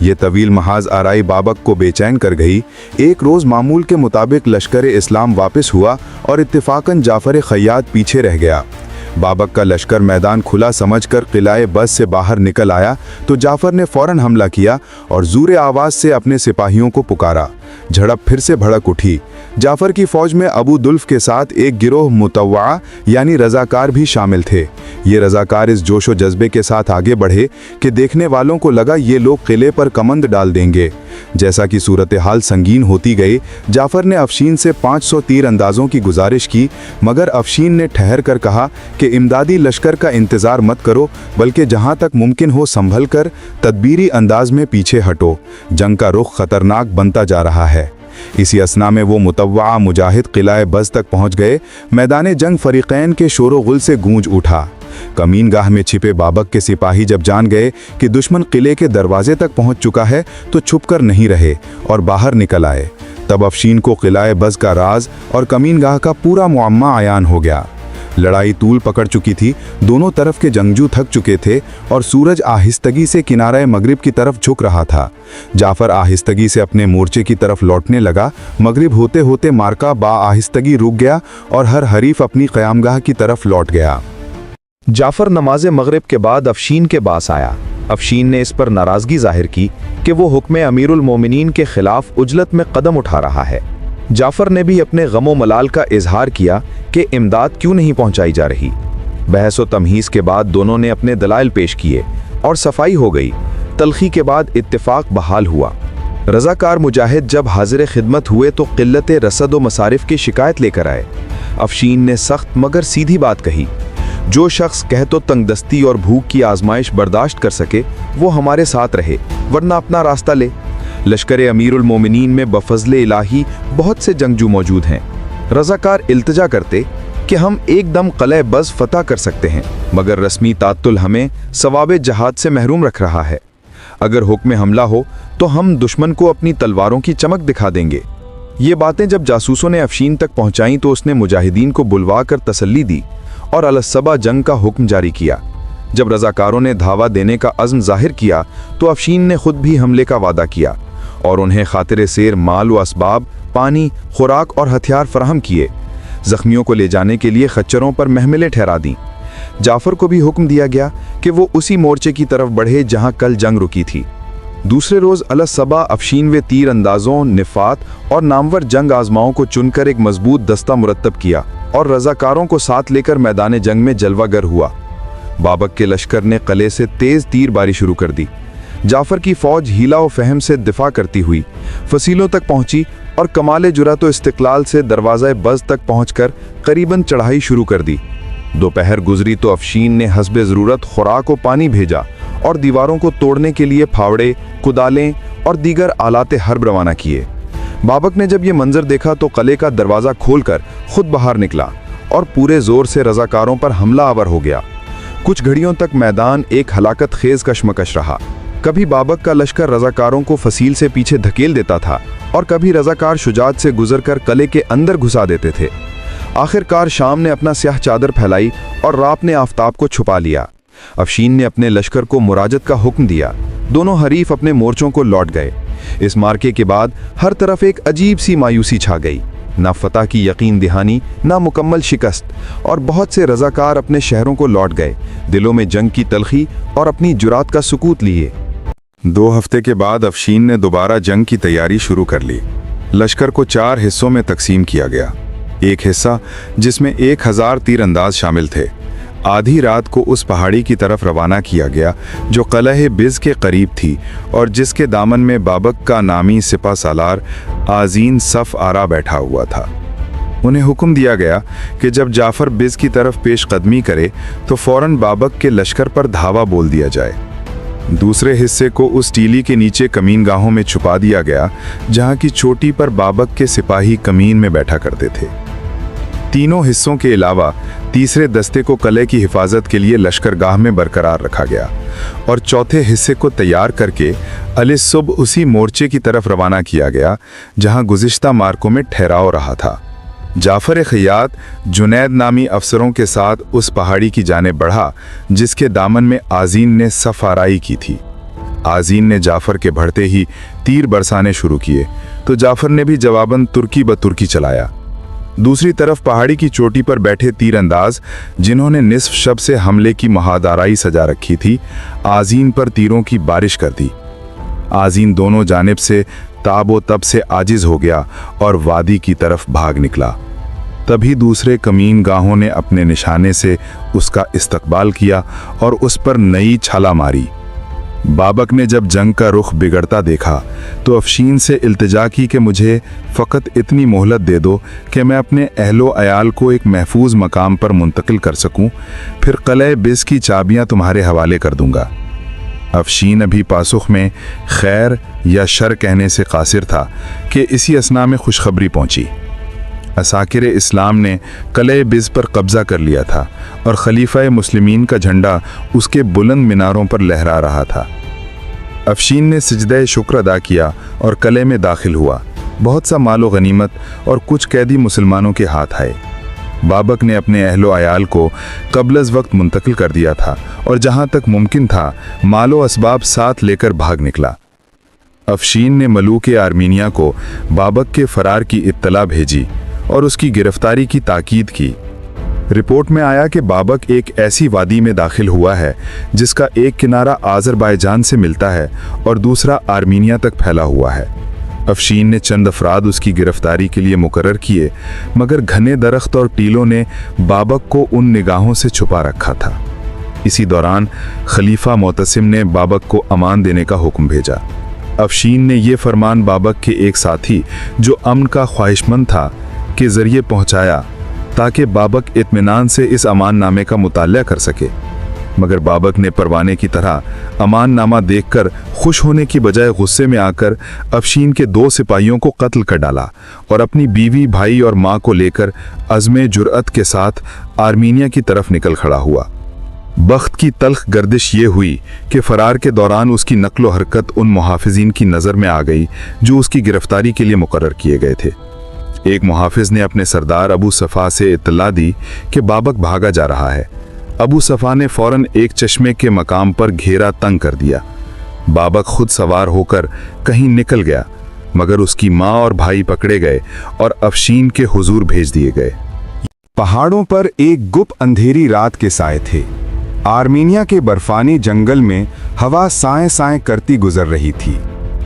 B: ये तवील महाज आराई बाबक को बेचैन कर गई। एक रोज़ मामूल के मुताबिक लश्कर इस्लाम वापस हुआ और इत्तेफाकन जाफर खैयात पीछे रह गया। बाबक का लश्कर मैदान खुला समझकर किलाए बज़ से बाहर निकल आया तो जाफर ने फ़ौरन हमला किया और ज़ूरे आवाज़ से अपने सिपाहियों को पुकारा। झड़प फिर से भड़क उठी। जाफर की फौज में अबू दुल्फ के साथ एक गिरोह मुतव्वा यानी रजाकार भी शामिल थे। ये रजाकार इस जोशो जज्बे के साथ आगे बढ़े कि देखने वालों को लगा ये लोग किले पर कमंद डाल देंगे। जैसा कि सूरत हाल संगीन होती गई, जाफर ने अफशीन से 500 तीर अंदाजों की गुजारिश की, मगर अफशीन ने ठहर कर कहा कि इमदादी लश्कर का इंतज़ार मत करो, बल्कि जहाँ तक मुमकिन हो संभल कर तदबीरी अंदाज में पीछे हटो। जंग का रुख खतरनाक बनता जा रहा है। इसी असना में वो मुतव्वा मुजाहिद किला बज़ तक पहुँच गए। मैदान जंग फरीक़ैन के शोर गुल से गूंज उठा। कमीनगाह में छिपे बाबक के सिपाही जब जान गए कि दुश्मन किले के दरवाजे तक पहुंच चुका है तो छुपकर नहीं रहे और बाहर निकल आए। तब अफशीन को किला बज़ का राज और कमीनगाह का पूरा मुअम्मा आयान हो गया। लड़ाई तूल पकड़ चुकी थी, दोनों तरफ के जंगजू थक चुके थे और सूरज आहिस्तगी से किनारे मगरिब की तरफ झुक रहा था। जाफर आहिस्तगी से अपने मोर्चे की तरफ लौटने लगा। मगरिब होते होते मार्का बा आहिस्तगी रुक गया और हर हरीफ अपनी क़यामगाह की तरफ लौट गया।
C: जाफर नमाज मगरिब के बाद अफशीन के पास आया। अफशीन ने इस पर नाराज़गी जाहिर की कि वो हुक्म अमीरुल मोमिनीन के खिलाफ उजलत में कदम उठा रहा है। जाफर ने भी अपने गमो मलाल का इजहार किया कि इमदाद क्यों नहीं पहुंचाई जा रही। बहस व तमहीज़ के बाद दोनों ने अपने दलाइल पेश किए और सफाई हो गई। तलखी के बाद इत्तेफाक बहाल हुआ। रज़ाकार मुजाहिद जब हाजिर खिदमत हुए तो क़िल्लत रसद व मसारिफ की शिकायत लेकर आए। अफशीन ने सख्त मगर सीधी बात कही, जो शख्स कह तो तंगदस्ती और भूख की आजमाइश बर्दाश्त कर सके वो हमारे साथ रहे, वरना अपना रास्ता ले। लश्कर अमीरुल मोमिनीन में बफज़ले इलाही बहुत से जंगजू मौजूद हैं। रज़ाकार इल्तिजा करते कि हम एकदम किला बज़ फतह कर सकते हैं, मगर रस्मी तातुल हमें सवाब जहाद से महरूम रख रहा है। अगर हुक्म हमला हो तो हम दुश्मन को अपनी तलवारों की चमक दिखा देंगे। ये बातें जब जासूसों ने अफशीन तक पहुंचाईं तो उसने मुजाहिदीन को बुलवा कर तसल्ली दी और अलसबा जंग का हुक्म जारी किया। जब रज़ाकारों ने धावा देने का अज़्म जाहिर किया तो अफशीन ने खुद भी हमले का वादा किया और उन्हें खातिर सेर माल व असबाब, पानी, खुराक और हथियार फराहम किए। जख्मियों को ले जाने के लिए खच्चरों पर महमिलें ठहरा दी। जाफर को भी हुक्म दिया गया कि वो उसी मोर्चे की तरफ बढ़े जहां कल जंग रुकी थी। दूसरे रोज़ अलसबा अफशीन व तीर अंदाजों, निफात और नामवर जंग आजमाओं को चुनकर एक मजबूत दस्ता मुरत्तब किया और रज़ाकारों को साथ लेकर मैदान जंग में जलवागर हुआ। बाबक के लश्कर ने किले से तेज़ तीरबारी शुरू कर दी। जाफर की फौज हीला व फहम से दिफा करती हुई फसीलों तक पहुंची और कमाल जुरत व इस्तिक़लाल से दरवाज़ा बज़ तक पहुंचकर करीबन चढ़ाई शुरू कर दी। दोपहर गुजरी तो अफशीन ने हस्बे ज़रूरत खुराक व पानी भेजा और दीवारों को तोड़ने के लिए फावड़े, कुदालें और दीगर आलाते हर्ब रवाना किए। बाबक ने जब ये मंजर देखा तो किले का दरवाज़ा खोलकर खुद बाहर निकला और पूरे ज़ोर से रज़ाकारों पर हमला आवर हो गया। कुछ घड़ियों तक मैदान एक हलाकत खेज कशमकश रहा। कभी बाबक का लश्कर रज़ाकारों को फसील से पीछे धकेल देता था और कभी रज़ाकार शुजात से गुजरकर किले के अंदर घुसा देते थे। आखिरकार शाम ने अपना स्याह चादर फैलाई और रात ने आफताब को छुपा लिया। अफशीन ने अपने लश्कर को मुराजत का हुक्म दिया। दोनों हरीफ अपने मोर्चों को लौट गए। इस मार्के के बाद हर तरफ एक अजीब सी मायूसी छा गई। ना फतह की यकीन दहानी, ना मुकम्मल शिकस्त, और बहुत से रज़ाकार अपने शहरों को लौट गए, दिलों में जंग की तलखी और अपनी जुरात का सुकूत लिए।
B: 2 हफ्ते के बाद अफशीन ने दोबारा जंग की तैयारी शुरू कर ली। लश्कर को 4 हिस्सों में तकसीम किया गया। एक हिस्सा जिसमें 1000 तीरंदाज शामिल थे, आधी रात को उस पहाड़ी की तरफ रवाना किया गया जो किला बिज़ के करीब थी और जिसके दामन में बाबक का नामी सिपा सालार आज़ीन सफ़ आरा बैठा हुआ था। उन्हें हुक्म दिया गया कि जब जाफर बिज़ की तरफ पेश कदमी करे तो फ़ौरन बाबक के लश्कर पर धावा बोल दिया जाए। दूसरे हिस्से को उस टीली के नीचे कमीनगाहों में छुपा दिया गया जहां की चोटी पर बाबक के सिपाही कमीन में बैठा करते थे। तीनों हिस्सों के अलावा तीसरे दस्ते को किले की हिफाजत के लिए लश्करगाह में बरकरार रखा गया और चौथे हिस्से को तैयार करके अलिसुब उसी मोर्चे की तरफ रवाना किया गया जहां गुज़िश्ता मार्कों में ठहराव रहा था। जाफर खियात जुनैद नामी अफसरों के साथ उस पहाड़ी की जाने बढ़ा जिसके दामन में आज़ीन ने सफ़ आराई की थी। आज़ीन ने जाफर के बढ़ते ही तीर बरसाने शुरू किए तो जाफर ने भी जवाबन तुर्की ब तुर्की चलाया। दूसरी तरफ पहाड़ी की चोटी पर बैठे तीरंदाज जिन्होंने निस्फ शब से हमले की महादाराई सजा रखी थी, आज़ीन पर तीरों की बारिश कर दी। आज़ीन दोनों जानिब से ताबो तब से आजिज हो गया और वादी की तरफ भाग निकला। तभी दूसरे कमीन गाहों ने अपने निशाने से उसका इस्तकबाल किया और उस पर नई छाला मारी। बाबक ने जब जंग का रुख बिगड़ता देखा तो अफशीन से इल्तिजा की कि मुझे फ़कत इतनी मोहलत दे दो कि मैं अपने अहलो अयाल को एक महफूज मकाम पर मुंतकिल कर सकूं, फिर क़िले बिस की चाबियां तुम्हारे हवाले कर दूंगा। अफशीन अभी पासुख में खैर या शर कहने से कासिर था कि इसी असना में खुशखबरी पहुंची। असाकिर इस्लाम ने क़िले बिस पर कब्ज़ा कर लिया था और खलीफा मुस्लिमीन का झंडा उसके बुलंद मीनारों पर लहरा रहा था। अफशीन ने सिजदे शुक्र अदा किया और क़िले में दाखिल हुआ। बहुत सा मालो गनीमत और कुछ कैदी मुसलमानों के हाथ आए। बाबक ने अपने अहलो अयाल को कबल वक्त मुंतकिल कर दिया था और जहाँ तक मुमकिन था मालो असबाब साथ लेकर भाग निकला। अफशीन ने मलूक आर्मीनिया को बाबक के फरार की इत्तला भेजी और उसकी गिरफ्तारी की ताकीद की। रिपोर्ट में आया कि बाबक एक ऐसी वादी में दाखिल हुआ है जिसका एक किनारा आज़रबाईजान से मिलता है और दूसरा आर्मीनिया तक फैला हुआ है। अफशीन ने चंद अफराद उसकी गिरफ्तारी के लिए मुकर्रर किए, मगर घने दरख्त और टीलों ने बाबक को उन निगाहों से छुपा रखा था। इसी दौरान खलीफा मोतसिम ने बाबक को अमान देने का हुक्म भेजा। अफशीन ने यह फरमान बाबक के एक साथी जो अमन का ख्वाहिशमंद था के ज़रिए पहुंचाया ताकि बाबक इत्मीनान से इस अमान नामे का मुताला कर सके, मगर बाबक ने परवाने की तरह अमान नामा देखकर खुश होने की बजाय गुस्से में आकर अफशीन के 2 सिपाहियों को कत्ल कर डाला और अपनी बीवी, भाई और माँ को लेकर अज़्म जुर्अत के साथ आर्मीनिया की तरफ निकल खड़ा हुआ। बख्त की तल्ख गर्दिश ये हुई कि फरार के दौरान उसकी नक्लो हरकत उन मुहाफिजीन की नज़र में आ गई जो उसकी गिरफ्तारी के लिए मुकर्रर किए गए थे। एक मुहाफिज ने अपने सरदार अबू सफ़ा से इत्तला दी कि बाबक भागा जा रहा है। अबू सफ़ा ने फौरन एक चश्मे के मकाम पर घेरा तंग कर दिया। बाबक खुद सवार होकर कहीं निकल गया, मगर उसकी माँ और भाई पकड़े गए और अफशीन के हुजूर भेज दिए गए।
D: पहाड़ों पर एक गुप्त अंधेरी रात के साए थे। आर्मीनिया के बर्फानी जंगल में हवा साए साए करती गुजर रही थी।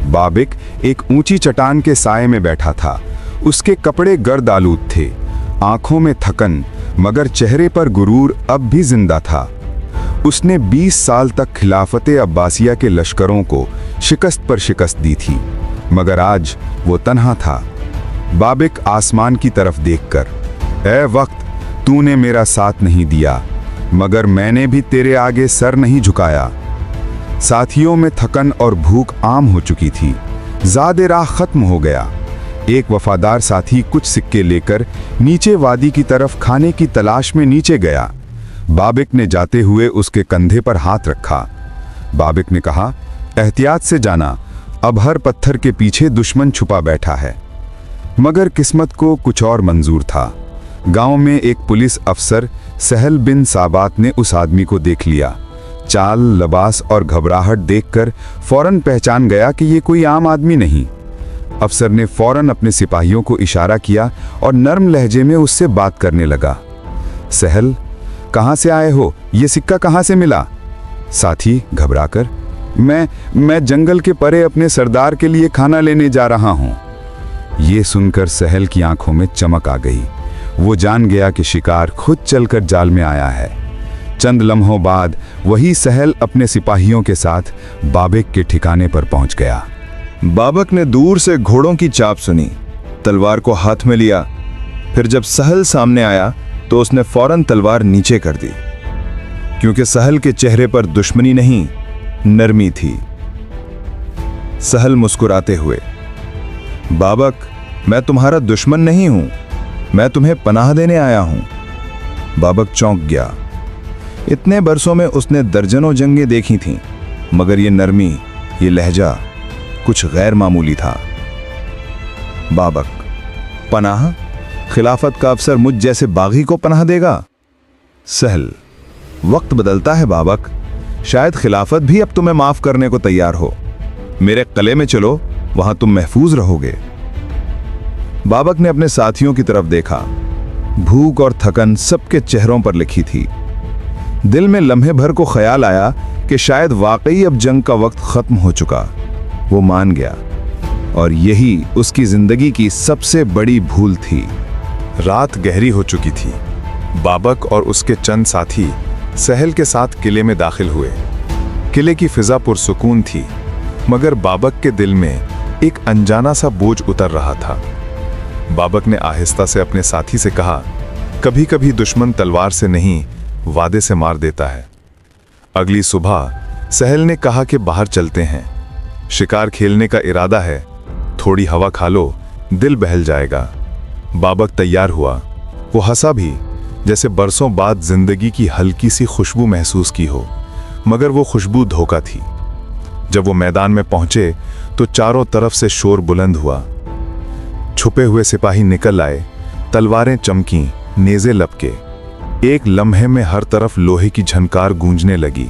D: बाबिक एक ऊंची चट्टान के साए में बैठा था। उसके कपड़े गर्द आलूद थे, आंखों में थकन, मगर चेहरे पर गुरूर अब भी जिंदा था। उसने 20 साल तक खिलाफते अब्बासिया के लश्करों को शिकस्त पर शिकस्त दी थी, मगर आज वो तन्हा था। बाबिक आसमान की तरफ देखकर, ऐ वक्त, तूने मेरा साथ नहीं दिया, मगर मैंने भी तेरे आगे सर नहीं झुकाया। साथियों में थकन और भूख आम हो चुकी थी। ज़ादे राह खत्म हो गया। एक वफादार साथी कुछ सिक्के लेकर नीचे वादी की तरफ खाने की तलाश में नीचे गया। बाबिक ने जाते हुए उसके कंधे पर हाथ रखा। बाबिक ने कहा, एहतियात से जाना, अब हर पत्थर के पीछे दुश्मन छुपा बैठा है। मगर किस्मत को कुछ और मंजूर था। गांव में एक पुलिस अफसर सहल बिन साबात ने उस आदमी को देख लिया। चाल, लबास और घबराहट देखकर फौरन पहचान गया कि ये कोई आम आदमी नहीं। अफसर ने फौरन अपने सिपाहियों को इशारा किया और नर्म लहजे में उससे बात करने लगा। सहल, कहाँ से आए हो? ये सिक्का कहाँ से मिला? साथी घबराकर, मैं जंगल के परे अपने सरदार के लिए खाना लेने जा रहा हूँ। ये सुनकर सहल की आंखों में चमक आ गई। वो जान गया कि शिकार खुद चलकर जाल में आया है। चंद लम्हों बाद वही सहल अपने सिपाहियों के साथ बाबिक के ठिकाने पर पहुंच गया।
E: बाबक ने दूर से घोड़ों की चाप सुनी, तलवार को हाथ में लिया। फिर जब सहल सामने आया तो उसने फौरन तलवार नीचे कर दी, क्योंकि सहल के चेहरे पर दुश्मनी नहीं, नरमी थी। सहल मुस्कुराते हुए, बाबक, मैं तुम्हारा दुश्मन नहीं हूं, मैं तुम्हें पनाह देने आया हूं। बाबक चौंक गया। इतने बरसों में उसने दर्जनों जंगें देखी थीं, मगर ये नरमी, ये लहजा कुछ गैर मामूली था। बाबक, पनाह? खिलाफत का अफसर मुझ जैसे बागी को पनाह देगा? सहल, वक्त बदलता है बाबक, शायद खिलाफत भी अब तुम्हें माफ करने को तैयार हो। मेरे किले में चलो, वहां तुम महफूज रहोगे। बाबक ने अपने साथियों की तरफ देखा। भूख और थकन सबके चेहरों पर लिखी थी। दिल में लम्हे भर को ख्याल आया कि शायद वाकई अब जंग का वक्त खत्म हो चुका। वो मान गया
D: और यही उसकी जिंदगी की सबसे बड़ी भूल थी।
B: रात गहरी हो चुकी थी। बाबक और उसके चंद साथी सहल के साथ किले में दाखिल हुए। किले की फिजा पुरसुकून थी, मगर बाबक के दिल में एक अनजाना सा बोझ उतर रहा था। बाबक ने आहिस्ता से अपने साथी से कहा, कभी कभी दुश्मन तलवार से नहीं, वादे से मार देता है। अगली सुबह सहल ने कहा कि बाहर चलते हैं, शिकार खेलने का इरादा है, थोड़ी हवा खा लो, दिल बहल जाएगा। बाबक तैयार हुआ। वो हंसा भी, जैसे बरसों बाद जिंदगी की हल्की सी खुशबू महसूस की हो, मगर वो खुशबू धोखा थी। जब वो मैदान में पहुंचे तो चारों तरफ से शोर बुलंद हुआ। छुपे हुए सिपाही निकल आए, तलवारें चमकी, नेज़े लपके। एक लम्हे में हर तरफ लोहे की झनकार गूंजने लगी।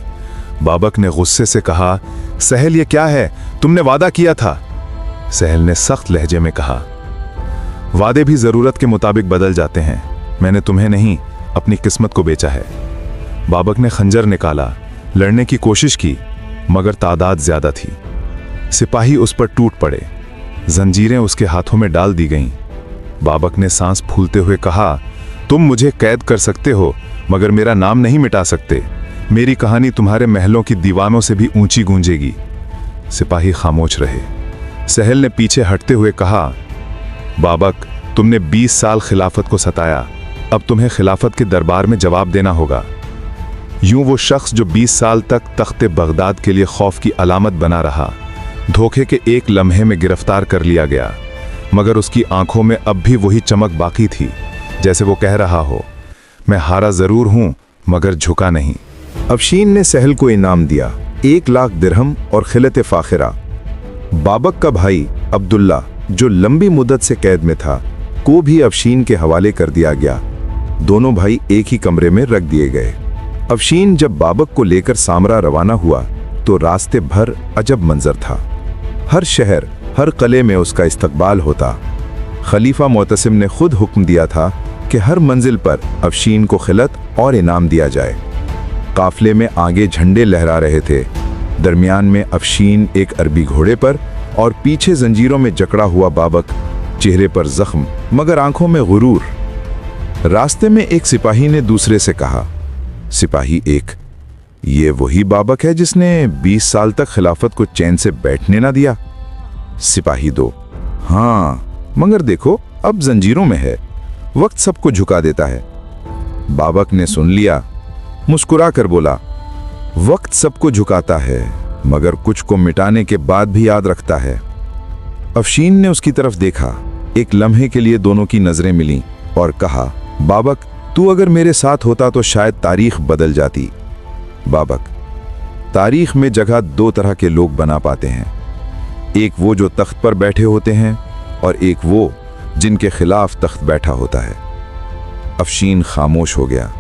B: बाबक ने गुस्से से कहा, सहल ये क्या है? तुमने वादा किया था। सहल ने सख्त लहजे में कहा, वादे भी जरूरत के मुताबिक बदल जाते हैं। मैंने तुम्हें नहीं, अपनी किस्मत को बेचा है। बाबक ने खंजर निकाला, लड़ने की कोशिश की, मगर तादाद ज्यादा थी। सिपाही उस पर टूट पड़े, जंजीरें उसके हाथों में डाल दी गईं। बाबक ने सांस फूलते हुए कहा, तुम मुझे कैद कर सकते हो, मगर मेरा नाम नहीं मिटा सकते। मेरी कहानी तुम्हारे महलों की दीवानों से भी ऊंची गूंजेगी। सिपाही खामोश रहे। सहल ने पीछे हटते हुए कहा, बाबक, तुमने 20 साल खिलाफत को सताया, अब तुम्हें खिलाफत के दरबार में जवाब देना होगा। यूं वो शख्स जो 20 साल तक तख्ते बगदाद के लिए खौफ की अलामत बना रहा, धोखे के एक लम्हे में गिरफ्तार कर लिया गया, मगर उसकी आंखों में अब भी वही चमक बाकी थी, जैसे वो कह रहा हो, मैं हारा जरूर हूं मगर झुका नहीं।
D: अफशीन ने सहल को इनाम दिया, 1 लाख दिरहम और खिलत फाखिरा। बाबक का भाई अब्दुल्ला, जो लंबी मुद्दत से कैद में था, को भी अफशीन के हवाले कर दिया गया। दोनों भाई एक ही कमरे में रख दिए गए। अफशीन जब बाबक को लेकर सामरा रवाना हुआ तो रास्ते भर अजब मंजर था। हर शहर, हर किले में उसका इस्तकबाल होता। खलीफा मोतसिम ने खुद हुक्म दिया था कि हर मंजिल पर अफशीन को खिलत और इनाम दिया जाए। काफले में आगे झंडे लहरा रहे थे, दरमियान में अफशीन एक अरबी घोड़े पर और पीछे जंजीरों में जकड़ा हुआ बाबक, चेहरे पर जख्म मगर आंखों में गुरूर। रास्ते में एक सिपाही ने दूसरे से कहा, सिपाही 1, ये वही बाबक है जिसने 20 साल तक खिलाफत को चैन से बैठने ना दिया? सिपाही 2, हाँ, मगर देखो अब जंजीरों में है, वक्त सबको झुका देता है। बाबक ने सुन लिया, मुस्कुरा कर बोला, वक्त सबको झुकाता है मगर कुछ को मिटाने के बाद भी याद रखता है। अफशीन ने उसकी तरफ देखा, एक लम्हे के लिए दोनों की नजरें मिलीं और कहा, बाबक, तू अगर मेरे साथ होता तो शायद तारीख बदल जाती। बाबक, तारीख में जगह 2 तरह के लोग बना पाते हैं, एक वो जो तख्त पर बैठे होते हैं और एक वो जिनके खिलाफ तख्त बैठा होता है। अफशीन खामोश हो गया।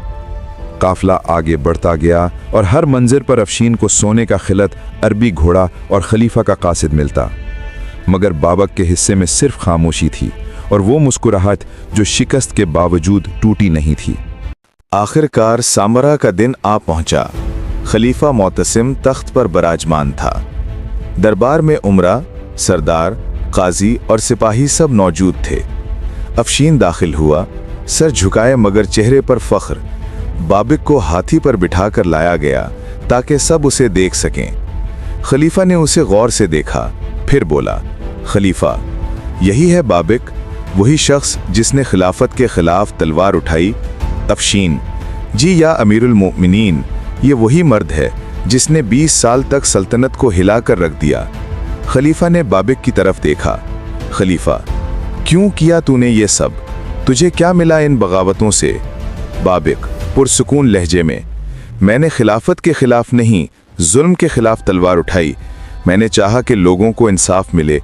D: काफला आगे बढ़ता गया और हर मंजिल पर अफशीन को सोने का खिलत, अरबी घोड़ा और खलीफा का कासिद मिलता, मगर बाबक के हिस्से में सिर्फ खामोशी थी और वो मुस्कुराहट जो शिकस्त के बावजूद टूटी नहीं थी।
C: आखिरकार सामरा का दिन आ पहुंचा। खलीफा मोतसिम तख्त पर बराजमान था। दरबार में उमरा, सरदार, काजी और सिपाही सब मौजूद थे। अफशीन दाखिल हुआ, सर झुकाए मगर चेहरे पर फख्र। बाबिक को हाथी पर बिठाकर लाया गया ताकि सब उसे देख सकें। खलीफा ने उसे गौर से देखा, फिर बोला, खलीफा, यही है बाबिक, वही शख्स जिसने खिलाफत के खिलाफ तलवार उठाई? अफशीन, जी या अमीरुल मोमिनीन, ये वही मर्द है जिसने 20 साल तक सल्तनत को हिलाकर रख दिया। खलीफा ने बाबिक की तरफ देखा, खलीफा, क्यों किया तूने ये सब? तुझे क्या मिला इन बगावतों से? बाबिक पुरसुकून लहजे में, मैंने खिलाफत के खिलाफ नहीं, जुल्म के खिलाफ तलवार उठाई। मैंने चाहा कि लोगों को इंसाफ मिले,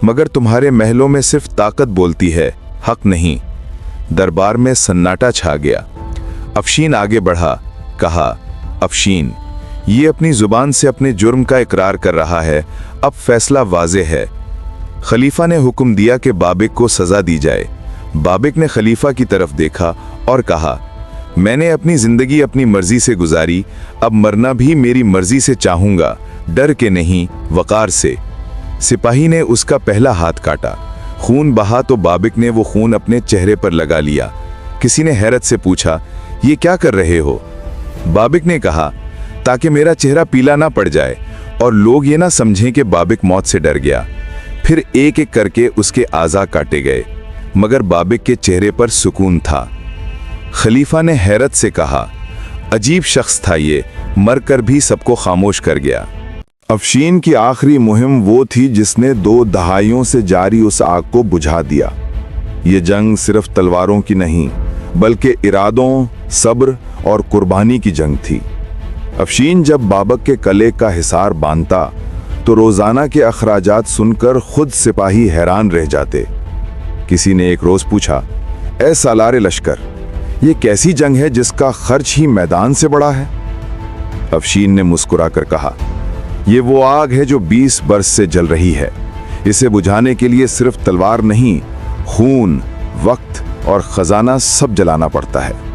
C: मगर तुम्हारे महलों में सिर्फ ताकत बोलती है, हक नहीं। दरबार में सन्नाटा छा गया। अफशीन आगे बढ़ा, कहा, अफशीन, ये अपनी जुबान से अपने जुर्म का इकरार कर रहा है, अब फैसला वाज़े है। खलीफा ने हुक्म दिया कि बाबिक को सजा दी जाए। बाबिक ने खलीफा की तरफ देखा और कहा, मैंने अपनी जिंदगी अपनी मर्जी से गुजारी, अब मरना भी मेरी मर्जी से चाहूंगा, डर के नहीं, वकार से।
A: सिपाही ने उसका पहला हाथ काटा। खून बहा तो बाबिक ने वो खून अपने चेहरे पर लगा लिया। किसी ने हैरत से पूछा, ये क्या कर रहे हो? बाबिक ने कहा, ताकि मेरा चेहरा पीला ना पड़ जाए और लोग ये ना समझें कि बाबिक मौत से डर गया। फिर एक एक करके उसके आज़ा काटे गए, मगर बाबिक के चेहरे पर सुकून था। खलीफा ने हैरत से कहा, अजीब शख्स था ये, मरकर भी सबको खामोश कर गया।
D: अफशीन की आखिरी मुहिम वो थी जिसने 2 दहाइयों से जारी उस आग को बुझा दिया। ये जंग सिर्फ तलवारों की नहीं, बल्कि इरादों, सब्र और कुर्बानी की जंग थी। अफशीन जब बाबक के कले का हिसार बांधता तो रोजाना के अखराजात सुनकर खुद सिपाही हैरान रह जाते। किसी ने एक रोज पूछा, ए सालारे लश्कर, ये कैसी जंग है जिसका खर्च ही मैदान से बड़ा है? अफशीन ने मुस्कुराकर कहा, ये वो आग है जो 20 बरस से जल रही है। इसे बुझाने के लिए सिर्फ तलवार नहीं, खून, वक्त और खजाना सब जलाना पड़ता है।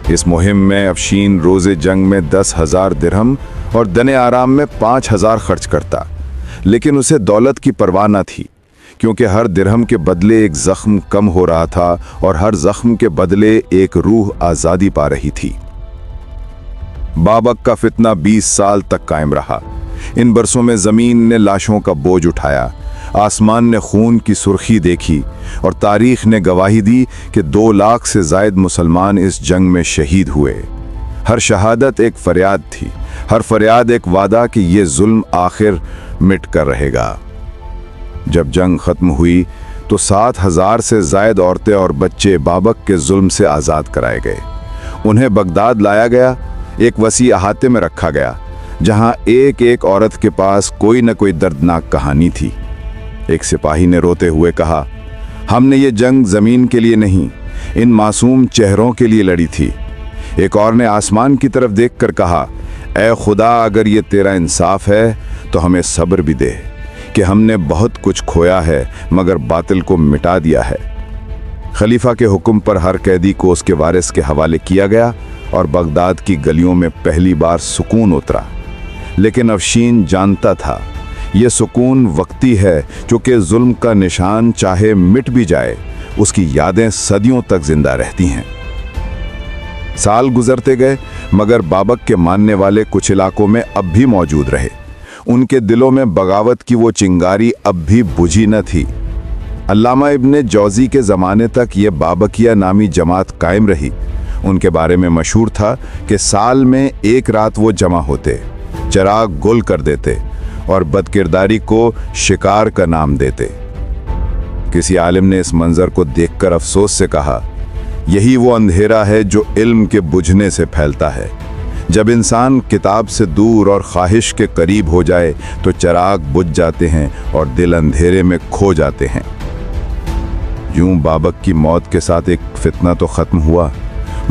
D: इस मुहिम में अफशीन रोजे जंग में 10,000 दिरहम और दने आराम में 5,000 खर्च करता, लेकिन उसे दौलत की परवाह न थी, क्योंकि हर दिरहम के बदले एक जख्म कम हो रहा था और हर जख्म के बदले एक रूह आज़ादी पा रही थी। बाबक का फितना 20 साल तक कायम रहा। इन बरसों में जमीन ने लाशों का बोझ उठाया, आसमान ने खून की सुर्खी देखी और तारीख ने गवाही दी कि 2 लाख से जायद मुसलमान इस जंग में शहीद हुए। हर शहादत एक फरियाद थी, हर फरियाद एक वादा कि ये जुल्म आखिर मिट कर रहेगा। जब जंग खत्म हुई तो 7,000 से जायद औरतें और बच्चे बाबक के जुल्म से आज़ाद कराए गए। उन्हें बगदाद लाया गया, एक वसी अहाते में रखा गया, जहां एक एक औरत के पास कोई न कोई दर्दनाक कहानी थी। एक सिपाही ने रोते हुए कहा, हमने ये जंग जमीन के लिए नहीं, इन मासूम चेहरों के लिए लड़ी थी। एक और ने आसमान की तरफ देखकर कहा, ऐ खुदा, अगर ये तेरा इंसाफ है तो हमें सब्र भी दे कि हमने बहुत कुछ खोया है मगर बातिल को मिटा दिया है। खलीफा के हुक्म पर हर कैदी को उसके वारिस के हवाले किया गया और बगदाद की गलियों में पहली बार सुकून उतरा। लेकिन अफशीन जानता था, यह सुकून वक्ती है, क्योंकि जुल्म का निशान चाहे मिट भी जाए, उसकी यादें सदियों तक जिंदा रहती हैं। साल गुजरते गए, मगर बाबक के मानने वाले कुछ इलाकों में अब भी मौजूद रहे। उनके दिलों में बगावत की वो चिंगारी अब भी बुझी न थी। अल्लामा इब्ने जौजी के ज़माने तक ये बाबकिया नामी जमात कायम रही। उनके बारे में मशहूर था कि साल में एक रात वो जमा होते, चराग गुल कर देते और बदकिरदारी को शिकार का नाम देते। किसी आलिम ने इस मंजर को देखकर अफसोस से कहा, यही वो अंधेरा है जो इल्म के बुझने से फैलता है। जब इंसान किताब से दूर और ख्वाहिश के करीब हो जाए तो चिराग बुझ जाते हैं और दिल अंधेरे में खो जाते हैं। यूं बाबक की मौत के साथ एक फितना तो खत्म हुआ,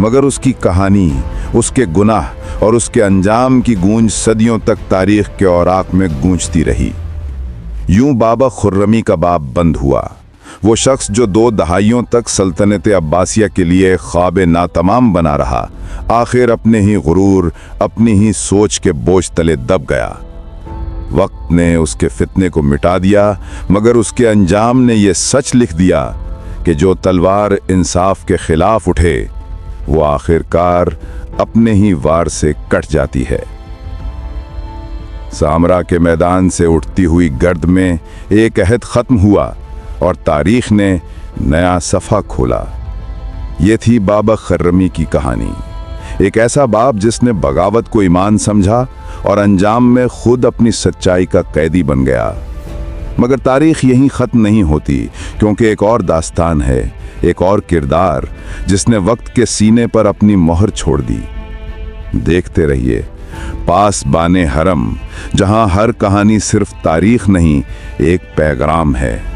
D: मगर उसकी कहानी, उसके गुनाह और उसके अंजाम की गूंज सदियों तक तारीख के औराक में गूंजती रही। यूं बाबा खुर्रमी का बाब बंद हुआ। वो शख्स जो 2 दहाइयों तक सल्तनत अब्बासिया के लिए ख्वाब नातमाम बना रहा, आखिर अपने ही गुरूर, अपनी ही सोच के बोझ तले दब गया। वक्त ने उसके फितने को मिटा दिया, मगर उसके अंजाम ने यह सच लिख दिया कि जो तलवार इंसाफ के खिलाफ उठे वो आखिरकार अपने ही वार से कट जाती है। सामरा के मैदान से उठती हुई गर्द में एक अहद खत्म हुआ और तारीख ने नया सफ़ा खोला। ये थी बाबा खुर्रमी की कहानी। एक ऐसा बाप जिसने बगावत को ईमान समझा और अंजाम में खुद अपनी सच्चाई का कैदी बन गया। मगर तारीख यहीं ख़त्म नहीं होती, क्योंकि एक और दास्तान है, एक और किरदार जिसने वक्त के सीने पर अपनी मोहर छोड़ दी। देखते रहिए पास बाने हरम, जहां हर कहानी सिर्फ तारीख नहीं, एक पैगाम है।